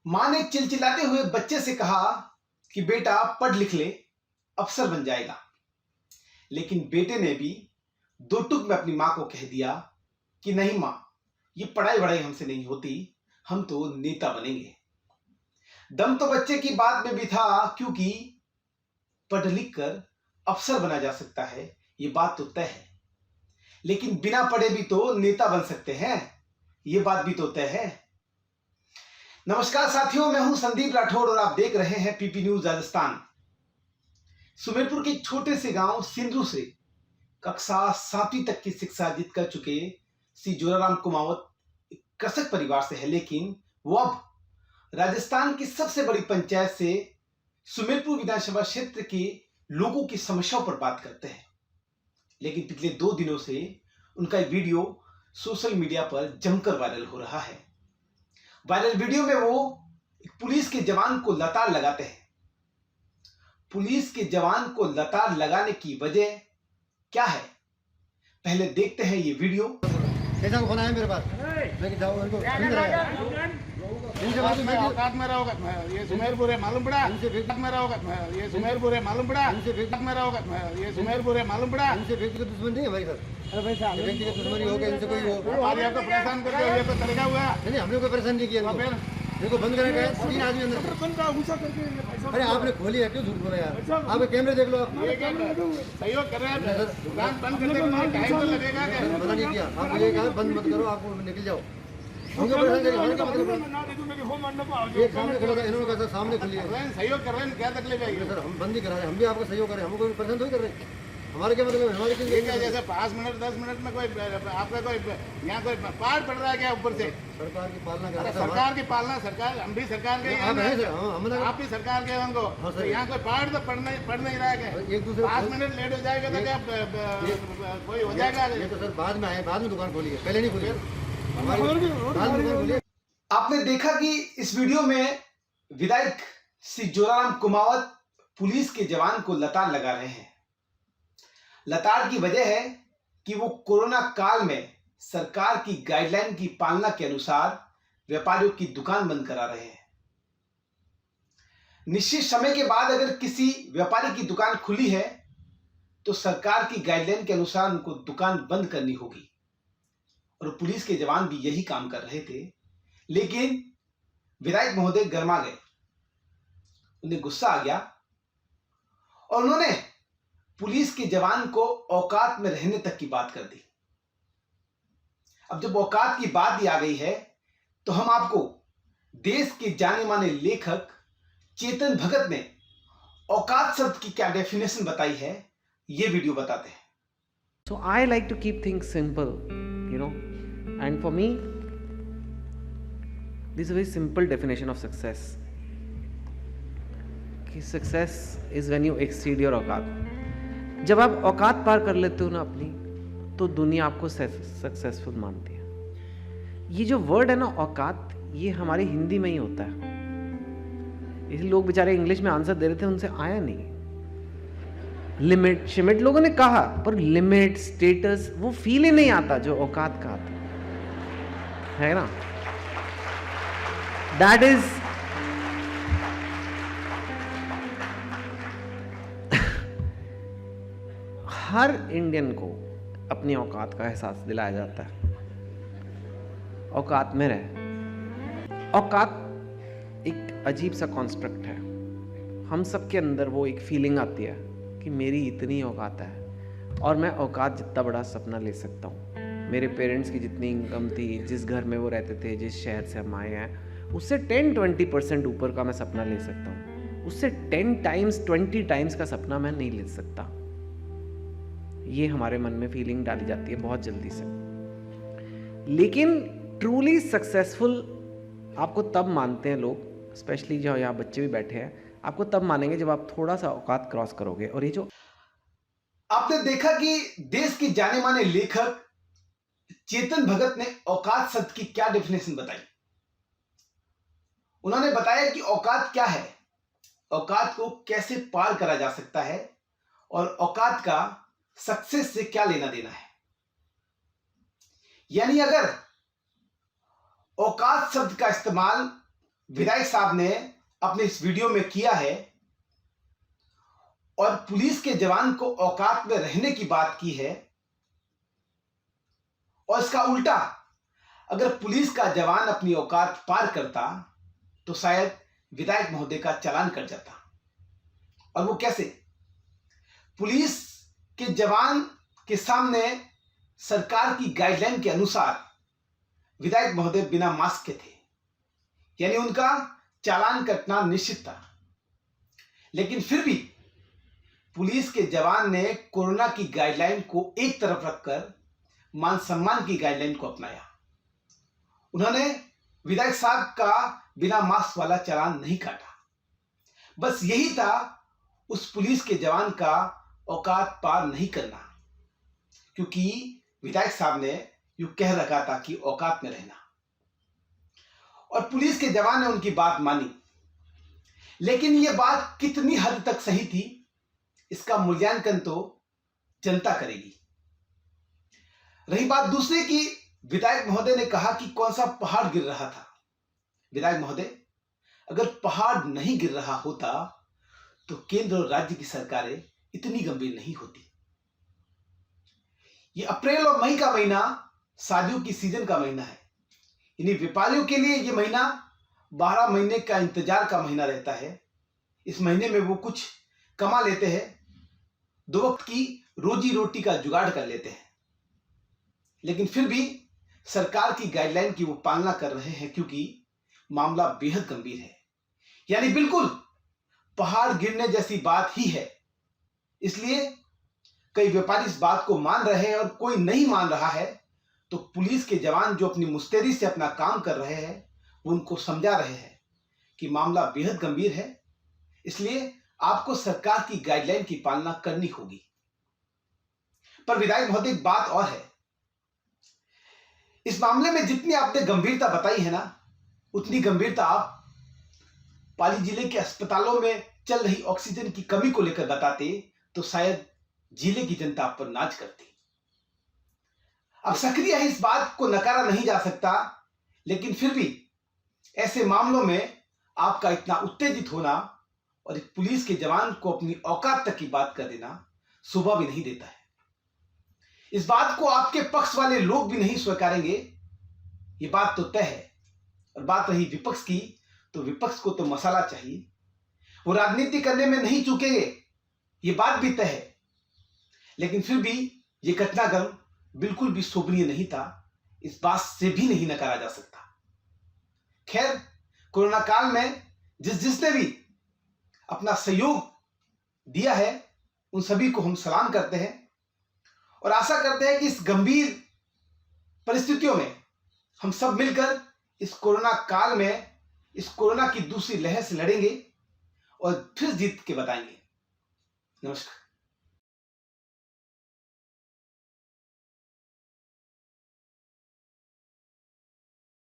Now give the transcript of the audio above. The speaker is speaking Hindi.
मां ने चिलचिलाते हुए बच्चे से कहा कि बेटा पढ़ लिख ले, अफसर बन जाएगा। लेकिन बेटे ने भी दो टुक में अपनी मां को कह दिया कि नहीं मां, ये पढ़ाई वढ़ाई हमसे नहीं होती, हम तो नेता बनेंगे। दम तो बच्चे की बात में भी था, क्योंकि पढ़ लिख कर अफसर बना जा सकता है, ये बात तो तय है। लेकिन बिना पढ़े भी तो नेता बन सकते हैं, ये बात भी तो तय है। नमस्कार साथियों, मैं हूं संदीप राठौड़ और आप देख रहे हैं पीपी न्यूज राजस्थान। सुमेरपुर के छोटे से गांव सिंधु से कक्षा 7वीं तक की शिक्षा अर्जित कर चुके श्री जोराराम कुमावत एक कृषक परिवार से है, लेकिन वो अब राजस्थान की सबसे बड़ी पंचायत से सुमेरपुर विधानसभा क्षेत्र के लोगों की समस्याओं पर बात करते हैं। लेकिन पिछले 2 दिनों से उनका एक वीडियो सोशल मीडिया पर जमकर वायरल हो रहा है। वायरल वीडियो में वो एक पुलिस के जवान को लताड़ लगाते हैं। पुलिस के जवान को लताड़ लगाने की वजह क्या है, पहले देखते हैं ये वीडियो। कैसा फोन आया मेरे पास, लेके जाओ इनको इनसे बात में औकात में रहोगा, ये सुमेरपुर है मालूम पड़ा, इनसे व्यक्तिगत में रहोगा, ये सुमेरपुर है मालूम पड़ा, इनसे व्यक्तिगत में रहोगा, ये सुमेरपुर है मालूम पड़ा, इनसे व्यक्तिगत दुश्मनी नहीं है भाई सर। अरे भाई साहब व्यक्तिगत दुश्मनी हो गया, इनसे कोई हो हमारे आपको परेशान करके ये तो तरीका हुआ नहीं, हमने कोई परेशान नहीं किया। देखो बंद करेंगे 3 आदमी अंदर अरे आपने खोली है, क्यों झूठ बोल रहे यार? आप कैमरे देख लो, आप सहयोग कर रहे हैं, दुकान बंद करने में टाइम तो लगेगा, पता नहीं किया आप ये कहा बंद मत करो, आप निकल जाओ। उनको परेशान करिए, होने का मतलब ये सामने खुला था, इन्होंने कहा सामने खुली है, सहयोग कर रहे हैं, क्या तकलीफ है सर? हम बंद ही करा रहे हैं, हम भी आपको सहयोग कर रहे हैं, हमको परेशान थोड़ी कर रहे हैं। हमारे क्या मतलब है? हमारे क्या जैसे 5 मिनट 10 मिनट में कोई आपका कोई यहाँ कोई पहाड़ पड़ रहा है क्या ऊपर से? सरकार की पालना कर रहा है, सरकार की पालना, सरकार हम भी सरकार के आप भी सरकार के उनको तो यहाँ कोई पहाड़ तो पड़ नहीं रहा है, एक दूसरे 5 मिनट लेट हो जाएगा तो क्या कोई हो जाएगा? ये तो सर बाद में आए, बाद में दुकान खोली है, पहले नहीं खोली है। आपने देखा कि इस वीडियो में विधायक श्री जोराराम कुमावत पुलिस के जवान को लताड़ लगा रहे हैं। लताड़ की वजह है कि वो कोरोना काल में सरकार की गाइडलाइन की पालना के अनुसार व्यापारियों की दुकान बंद करा रहे हैं। निश्चित समय के बाद अगर किसी व्यापारी की दुकान खुली है तो सरकार की गाइडलाइन के अनुसार उनको दुकान बंद करनी होगी, और पुलिस के जवान भी यही काम कर रहे थे। लेकिन विधायक महोदय गर्मा गए, उन्हें गुस्सा आ गया और उन्होंने पुलिस के जवान को औकात में रहने तक की बात कर दी। अब जब औकात की बात ही आ गई है तो हम आपको देश के जाने माने लेखक चेतन भगत ने औकात शब्द की क्या डेफिनेशन बताई है, ये वीडियो बताते हैं। So I like to keep things simple, and for me this is a very simple definition of success. कि success is when you exceed your औकात। जब आप औकात पार कर लेते हो ना अपनी, तो दुनिया आपको सक्सेसफुल मानती है। ये जो वर्ड है ना औकात, ये हमारी हिंदी में ही होता है, इसलिए लोग बेचारे इंग्लिश में आंसर दे रहे थे, उनसे आया नहीं। लिमिट शिमिट लोगों ने कहा, पर लिमिट स्टेटस वो फील ही नहीं आता जो औकात का आता है ना। दैट इज हर इंडियन को अपनी औकात का एहसास दिलाया जाता है। औकात में रहे। औकात एक अजीब सा कॉन्स्ट्रक्ट है, हम सब के अंदर वो एक फीलिंग आती है कि मेरी इतनी औकात है और मैं औकात जितना बड़ा सपना ले सकता हूँ। मेरे पेरेंट्स की जितनी इनकम थी, जिस घर में वो रहते थे, जिस शहर से हम आए हैं, उससे 10-20% ऊपर का मैं सपना ले सकता हूँ। उससे 10 टाइम्स 20 टाइम्स का सपना मैं नहीं ले सकता। ये हमारे मन में फीलिंग डाली जाती है बहुत जल्दी से। लेकिन ट्रूली सक्सेसफुल आपको तब मानते हैं लोग, स्पेशली जो यहाँ बच्चे भी बैठे हैं, आपको तब मानेंगे जब आप थोड़ा सा औकात क्रॉस करोगे। और ये जो आपने देखा कि देश के जाने माने लेखक चेतन भगत ने औकात शब्द की क्या डेफिनेशन बताई। उन्होंने बताया कि औकात क्या है, औकात को कैसे पार करा जा सकता है और औकात का सक्सेस से क्या लेना देना है। यानी अगर औकात शब्द का इस्तेमाल विधायक साहब ने अपने इस वीडियो में किया है और पुलिस के जवान को औकात में रहने की बात की है, और इसका उल्टा अगर पुलिस का जवान अपनी औकात पार करता तो शायद विधायक महोदय का चालान कट जाता। और वो कैसे? पुलिस के जवान के सामने सरकार की गाइडलाइन के अनुसार विधायक महोदय बिना मास्क के थे, यानी उनका चालान कटना निश्चित था। लेकिन फिर भी पुलिस के जवान ने कोरोना की गाइडलाइन को एक तरफ रखकर मान सम्मान की गाइडलाइन को अपनाया। उन्होंने विधायक साहब का बिना मास्क वाला चालान नहीं काटा। बस यही था उस पुलिस के जवान का औकात पार नहीं करना, क्योंकि विधायक साहब ने यूं कह रखा था कि औकात में रहना, और पुलिस के जवान ने उनकी बात मानी। लेकिन यह बात कितनी हद तक सही थी, इसका मूल्यांकन तो जनता करेगी। रही बात दूसरे की, विधायक महोदय ने कहा कि कौन सा पहाड़ गिर रहा था। विधायक महोदय, अगर पहाड़ नहीं गिर रहा होता तो केंद्र और राज्य की सरकारें इतनी गंभीर नहीं होती। ये अप्रैल और मई का महीना शादियों की सीजन का महीना है। इन्हीं व्यापारियों के लिए ये महीना 12 महीने का इंतजार का महीना रहता है। इस महीने में वो कुछ कमा लेते हैं, 2 वक्त की रोजी रोटी का जुगाड़ कर लेते हैं। लेकिन फिर भी सरकार की गाइडलाइन की वो पालना कर रहे हैं, क्योंकि मामला बेहद गंभीर है, यानी बिल्कुल पहाड़ गिरने जैसी बात ही है। इसलिए कई व्यापारी इस बात को मान रहे हैं और कोई नहीं मान रहा है, तो पुलिस के जवान जो अपनी मुस्तैदी से अपना काम कर रहे हैं वो उनको समझा रहे हैं कि मामला बेहद गंभीर है, इसलिए आपको सरकार की गाइडलाइन की पालना करनी होगी। पर विधायक महोदय, एक बात और है, इस मामले में जितनी आपने गंभीरता बताई है ना, उतनी गंभीरता आप पाली जिले के अस्पतालों में चल रही ऑक्सीजन की कमी को लेकर बताते तो शायद जिले की जनता आप पर नाच करती। अब सक्रिय है, इस बात को नकारा नहीं जा सकता, लेकिन फिर भी ऐसे मामलों में आपका इतना उत्तेजित होना और एक पुलिस के जवान को अपनी औकात तक की बात कर देना शोभा भी नहीं देता है। इस बात को आपके पक्ष वाले लोग भी नहीं स्वीकारेंगे, ये बात तो तय है। और बात रही विपक्ष की, तो विपक्ष को तो मसाला चाहिए, वो राजनीति करने में नहीं चूकेंगे, ये बात भी तय है। लेकिन फिर भी ये घटनाक्रम बिल्कुल भी शोभनीय नहीं था, इस बात से भी नहीं नकारा जा सकता। खैर, कोरोना काल में जिसने भी अपना सहयोग दिया है उन सभी को हम सलाम करते हैं और आशा करते हैं कि इस गंभीर परिस्थितियों में हम सब मिलकर इस कोरोना काल में इस कोरोना की दूसरी लहर से लड़ेंगे और फिर जीत के बताएंगे। नमस्कार।